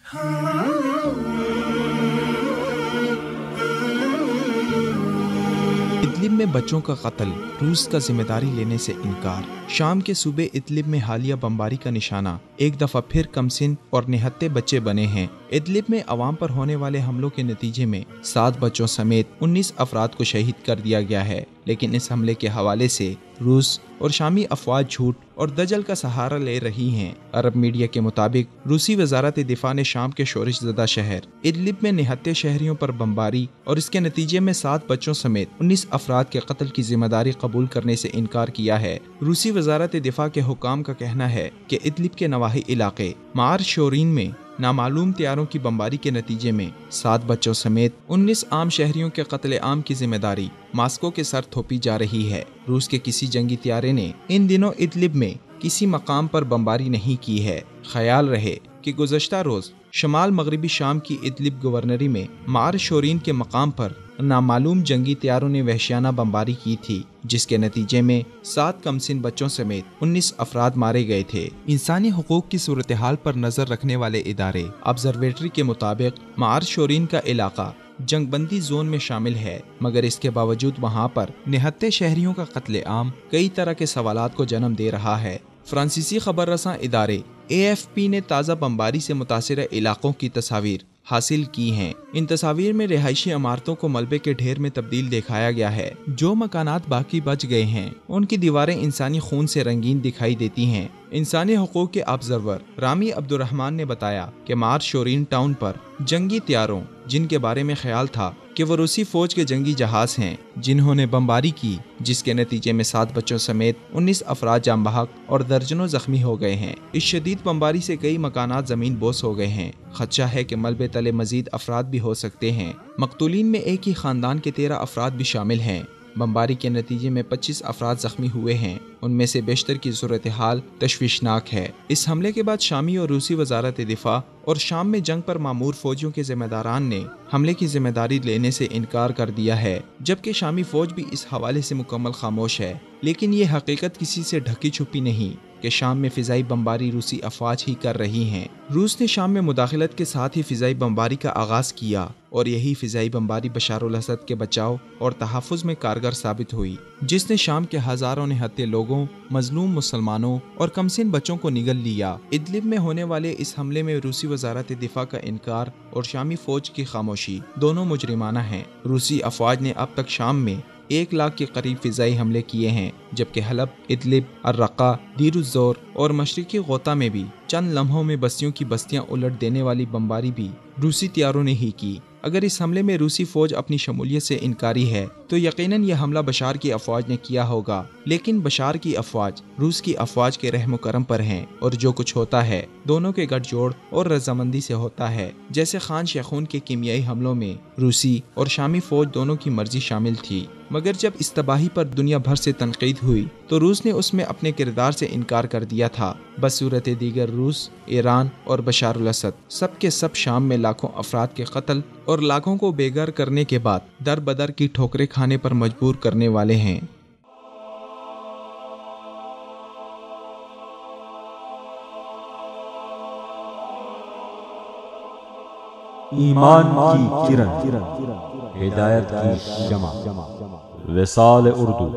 Idlib में बच्चों का कत्ल, रूस का जिम्मेदारी लेने से इनकार। शाम के सूबे इदलिब में हालिया बमबारी का निशाना एक दफा फिर कमसिन और निहत्ते बच्चे बने हैं। इदलिब में अवाम पर होने वाले हमलों के नतीजे में 7 बच्चों समेत 19 अफराद को शहीद कर दिया गया है, लेकिन इस हमले के हवाले से रूस और शामी अफवाज झूठ और दजल का सहारा ले रही हैं। अरब मीडिया के मुताबिक रूसी वजारत दिफा ने शाम के शोरिश ज़दा शहर इदलिब में निहत्ते शहरियों पर बमबारी और इसके नतीजे में 7 बच्चों समेत 19 अफराद के कत्ल की जिम्मेदारी कबूल करने से इनकार किया है। रूसी वजारत दिफा के हुकाम का कहना है कि इदलिब के नवाही इलाके मार शोरीन में नामालूम तैयारों की बमबारी के नतीजे में 7 बच्चों समेत 19 आम शहरियों के कत्ले आम की जिम्मेदारी मास्को के सर थोपी जा रही है। रूस के किसी जंगी तैयारे ने इन दिनों इदलिब में किसी मकाम पर बमबारी नहीं की है। ख्याल रहे कि गुज़श्ता रोज शमाल मगरबी शाम की इदलिब गवर्नरी में मार शोरीन के मकाम पर नामालूम जंगी तैयारों ने वहशियाना बमबारी की थी, जिसके नतीजे में 7 कमसिन बच्चों समेत 19 अफराद मारे गए थे। इंसानी हुकूक की सूरत हाल पर नजर रखने वाले इदारे ऑब्जर्वेटरी के मुताबिक मार शोरीन का इलाका जंगबंदी जोन में शामिल है, मगर इसके बावजूद वहाँ पर निहत्ते शहरियों का कत्ले आम कई तरह के सवालात को जन्म दे रहा है। फ्रांसीसी खबर रसां इदारे AFP ने ताज़ा बमबारी से मुतासिर इलाकों की तस्वीर हासिल की हैं। इन तस्वीर में रिहायशी इमारतों को मलबे के ढेर में तब्दील दिखाया गया है। जो मकानात बाकी बच गए हैं उनकी दीवारें इंसानी खून से रंगीन दिखाई देती हैं। इंसानी हुकूक के ऑब्जर्वर रामी अब्दुर्रहमान ने बताया कि मार शोरीन टाउन पर जंगी तैयारों, जिनके बारे में ख्याल था कि वो रूसी फौज के जंगी जहाज हैं, जिन्होंने बमबारी की, जिसके नतीजे में 7 बच्चों समेत 19 अफराद जान बहक और दर्जनों जख्मी हो गए हैं। इस शदीद बमबारी से कई मकानात जमीन बोस हो गए हैं। खदशा है कि मलबे तले मजीद अफराद भी हो सकते हैं। मकतूलीन में एक ही खानदान के 13 अफराद भी शामिल हैं। बमबारी के नतीजे में 25 अफराद जख्मी हुए हैं, उनमें से बेशतर की सूरत हाल तशवीशनाक है। इस हमले के बाद शामी और रूसी वजारत दिफा और शाम में जंग पर मामूर फौजियों के जिम्मेदारान ने हमले की जिम्मेदारी लेने से इनकार कर दिया है, जबकि शामी फौज भी इस हवाले से मुकम्मल खामोश है। लेकिन ये हकीकत किसी से ढकी छुपी नहीं कि शाम में फिजाई बमबारी रूसी अफवाज ही कर रही हैं। रूस ने शाम में मुदाखलत के साथ ही फिजाई बमबारी का आगाज किया और यही फिजाई बमबारी बशारुल असद के बचाव और तहफ़्फ़ुज़ में कारगर साबित हुई, जिसने शाम के हजारों निहत्ते लोगों, मजलूम मुसलमानों और कमसिन बच्चों को निगल लिया। इदलिब में होने वाले इस हमले में रूसी वजारत दिफा का इनकार और शामी फौज की खामोशी दोनों मुजरिमाना हैं। रूसी अफवाज ने अब तक शाम में 1 लाख के करीब फिजाई हमले किए हैं, जबकि हलब, इदलिब, अर्रक़ा, दीर-उज़-ज़ोर और मशरिकी गौता में भी चंद लम्हों में बस्तियों की बस्तियां उलट देने वाली बमबारी भी रूसी तैयारों ने ही की। अगर इस हमले में रूसी फौज अपनी शमूलियत से इनकारी है तो यकीनन यह हमला बशार की अफवाज ने किया होगा, लेकिन बशार की अफवाज रूस की अफवाज के रहम करम पर हैं और जो कुछ होता है दोनों के गठजोड़ और रजामंदी से होता है। जैसे खान शेखून के कीमियाई हमलों में रूसी और शामी फौज दोनों की मर्जी शामिल थी, मगर जब इस तबाही पर दुनिया भर से तनकीद हुई तो रूस ने उसमें अपने किरदार से इनकार कर दिया था। बसूरत दीगर रूस, ईरान और बशारुल असद सब के सब शाम में लाखों अफराद के कत्ल और लाखों को बेघर करने के बाद दर बदर की ठोकरें खाने पर मजबूर करने वाले हैं। ईमान की किरण, हिदायत की शमा, विसाल उर्दू।